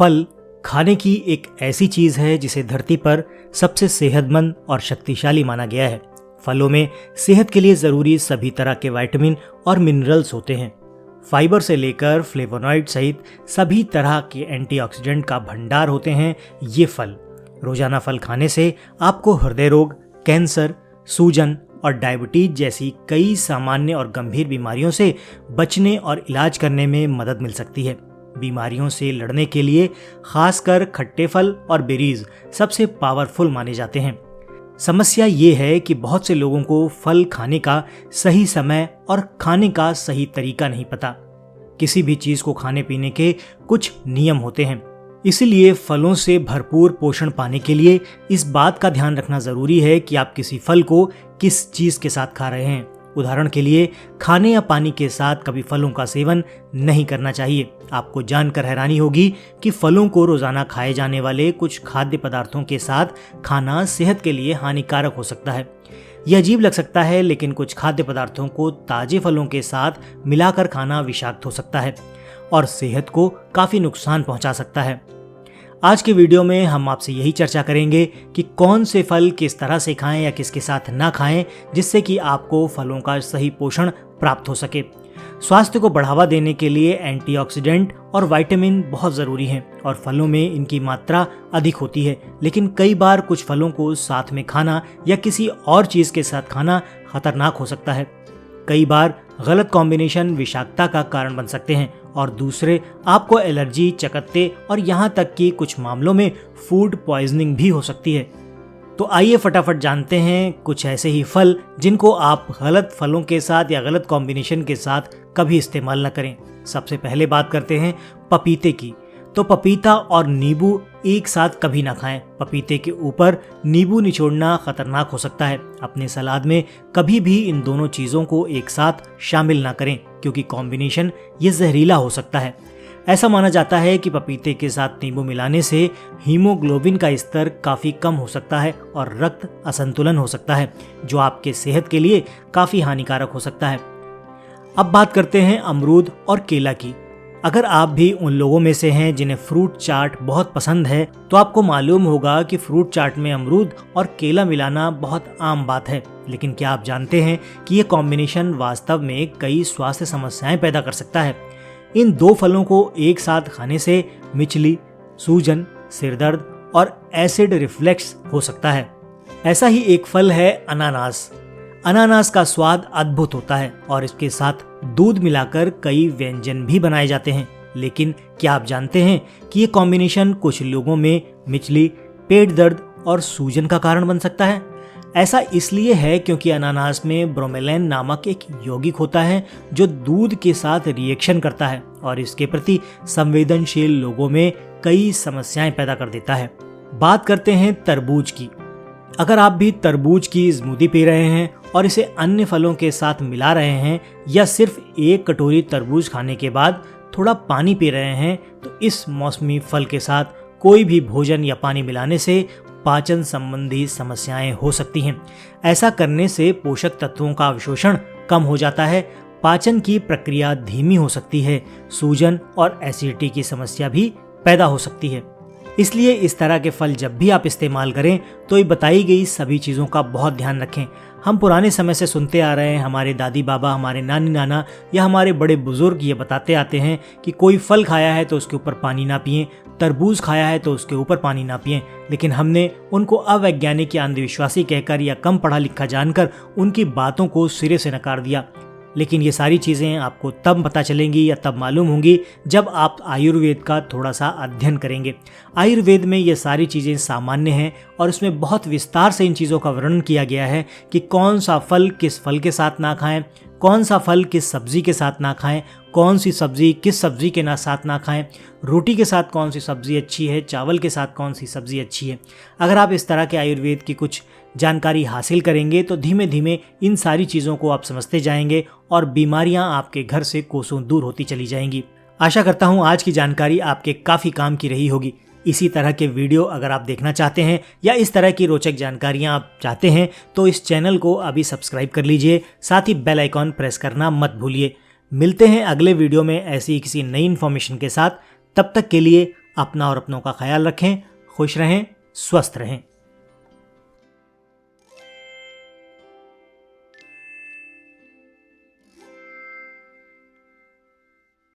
फल खाने की एक ऐसी चीज है जिसे धरती पर सबसे सेहतमंद और शक्तिशाली माना गया है। फलों में सेहत के लिए जरूरी सभी तरह के विटामिन और मिनरल्स होते हैं। फाइबर से लेकर फ्लेवोनॉइड सहित सभी तरह के एंटीऑक्सीडेंट का भंडार होते हैं ये फल। रोजाना फल खाने से आपको हृदय रोग, कैंसर, सूजन और डायबिटीज जैसी कई सामान्य और गंभीर बीमारियों से बचने और इलाज करने में मदद मिल सकती है। बीमारियों से लड़ने के लिए खासकर खट्टे फल और बेरीज सबसे पावरफुल माने जाते हैं। समस्या ये है कि बहुत से लोगों को फल खाने का सही समय और खाने का सही तरीका नहीं पता। किसी भी चीज को खाने पीने के कुछ नियम होते हैं, इसीलिए फलों से भरपूर पोषण पाने के लिए इस बात का ध्यान रखना जरूरी है कि आप किसी फल को किस चीज के साथ खा रहे हैं। उदाहरण के लिए खाने या पानी के साथ कभी फलों का सेवन नहीं करना चाहिए। आपको जानकर हैरानी होगी कि फलों को रोजाना खाए जाने वाले कुछ खाद्य पदार्थों के साथ खाना सेहत के लिए हानिकारक हो सकता है। यह अजीब लग सकता है, लेकिन कुछ खाद्य पदार्थों को ताजे फलों के साथ मिलाकर खाना विषाक्त हो सकता है और सेहत को काफी नुकसान पहुंचा सकता है। आज के वीडियो में हम आपसे यही चर्चा करेंगे कि कौन से फल किस तरह से खाएं या किसके साथ ना खाएं, जिससे कि आपको फलों का सही पोषण प्राप्त हो सके। स्वास्थ्य को बढ़ावा देने के लिए एंटीऑक्सीडेंट और विटामिन बहुत ज़रूरी हैं और फलों में इनकी मात्रा अधिक होती है, लेकिन कई बार कुछ फलों को साथ में खाना या किसी और चीज़ के साथ खाना खतरनाक हो सकता है। कई बार गलत कॉम्बिनेशन विषाक्तता का कारण बन सकते हैं और दूसरे आपको एलर्जी, चकत्ते और यहाँ तक कि कुछ मामलों में फूड पॉइजनिंग भी हो सकती है। तो आइए फटाफट जानते हैं कुछ ऐसे ही फल जिनको आप गलत फलों के साथ या गलत कॉम्बिनेशन के साथ कभी इस्तेमाल न करें। सबसे पहले बात करते हैं पपीते की। तो पपीता और नींबू एक साथ कभी ना खाएं। पपीते के ऊपर नींबू निचोड़ना खतरनाक हो सकता है। अपने सलाद में कभी भी इन दोनों चीज़ों को एक साथ शामिल ना करें, क्योंकि कॉम्बिनेशन ये जहरीला हो सकता है। ऐसा माना जाता है कि पपीते के साथ नींबू मिलाने से हीमोग्लोबिन का स्तर काफ़ी कम हो सकता है और रक्त असंतुलन हो सकता है, जो आपके सेहत के लिए काफ़ी हानिकारक हो सकता है। अब बात करते हैं अमरूद और केला की। अगर आप भी उन लोगों में से हैं जिन्हें फ्रूट चाट बहुत पसंद है, तो आपको मालूम होगा कि फ्रूट चाट में अमरूद और केला मिलाना बहुत आम बात है। लेकिन क्या आप जानते हैं कि ये कॉम्बिनेशन वास्तव में कई स्वास्थ्य समस्याएं पैदा कर सकता है। इन दो फलों को एक साथ खाने से मिचली, सूजन, सिरदर्द और एसिड रिफ्लेक्स हो सकता है। ऐसा ही एक फल है अनानास। अनानास का स्वाद अद्भुत होता है और इसके साथ दूध मिलाकर कई व्यंजन भी बनाए जाते हैं। लेकिन क्या आप जानते हैं कि ये कॉम्बिनेशन कुछ लोगों में मिचली, पेट दर्द और सूजन का कारण बन सकता है? ऐसा इसलिए है क्योंकि अनानास में ब्रोमेलैन नामक एक यौगिक होता है जो दूध के साथ रिएक्शन करता है और इसके प्रति संवेदनशील लोगों में कई समस्याएं पैदा कर देता है। बात करते हैं तरबूज की। अगर आप भी तरबूज की स्मूदी पी रहे हैं और इसे अन्य फलों के साथ मिला रहे हैं या सिर्फ एक कटोरी तरबूज खाने के बाद थोड़ा पानी पी रहे हैं, तो इस मौसमी फल के साथ कोई भी भोजन या पानी मिलाने से पाचन संबंधी समस्याएं हो सकती हैं। ऐसा करने से पोषक तत्वों का अवशोषण कम हो जाता है, पाचन की प्रक्रिया धीमी हो सकती है, सूजन और एसिडिटी की समस्या भी पैदा हो सकती है। इसलिए इस तरह के फल जब भी आप इस्तेमाल करें तो ये बताई गई सभी चीज़ों का बहुत ध्यान रखें। हम पुराने समय से सुनते आ रहे हैं, हमारे दादी बाबा, हमारे नानी नाना या हमारे बड़े बुजुर्ग ये बताते आते हैं कि कोई फल खाया है तो उसके ऊपर पानी ना पिएं, तरबूज खाया है तो उसके ऊपर पानी ना पिएं। लेकिन हमने उनको अवैज्ञानिक या अंधविश्वासी कहकर या कम पढ़ा लिखा जानकर उनकी बातों को सिरे से नकार दिया। लेकिन ये सारी चीज़ें आपको तब पता चलेंगी या तब मालूम होंगी जब आप आयुर्वेद का थोड़ा सा अध्ययन करेंगे। आयुर्वेद में ये सारी चीज़ें सामान्य हैं और उसमें बहुत विस्तार से इन चीज़ों का वर्णन किया गया है कि कौन सा फल किस फल के साथ ना खाएं, कौन सा फल किस सब्जी के साथ ना खाएं, कौन सी सब्जी किस सब्जी के साथ ना खाएं, रोटी के साथ कौन सी सब्जी अच्छी है, चावल के साथ कौन सी सब्जी अच्छी है। अगर आप इस तरह के आयुर्वेद की कुछ जानकारी हासिल करेंगे तो धीमे धीमे इन सारी चीज़ों को आप समझते जाएंगे और बीमारियां आपके घर से कोसों दूर होती चली जाएंगी। आशा करता हूं आज की जानकारी आपके काफ़ी काम की रही होगी। इसी तरह के वीडियो अगर आप देखना चाहते हैं या इस तरह की रोचक जानकारियां आप चाहते हैं तो इस चैनल को अभी सब्सक्राइब कर लीजिए, साथ ही बेल आइकॉन प्रेस करना मत भूलिए। मिलते हैं अगले वीडियो में ऐसी किसी नई इन्फॉर्मेशन के साथ। तब तक के लिए अपना और अपनों का ख्याल रखें, खुश रहें, स्वस्थ रहें।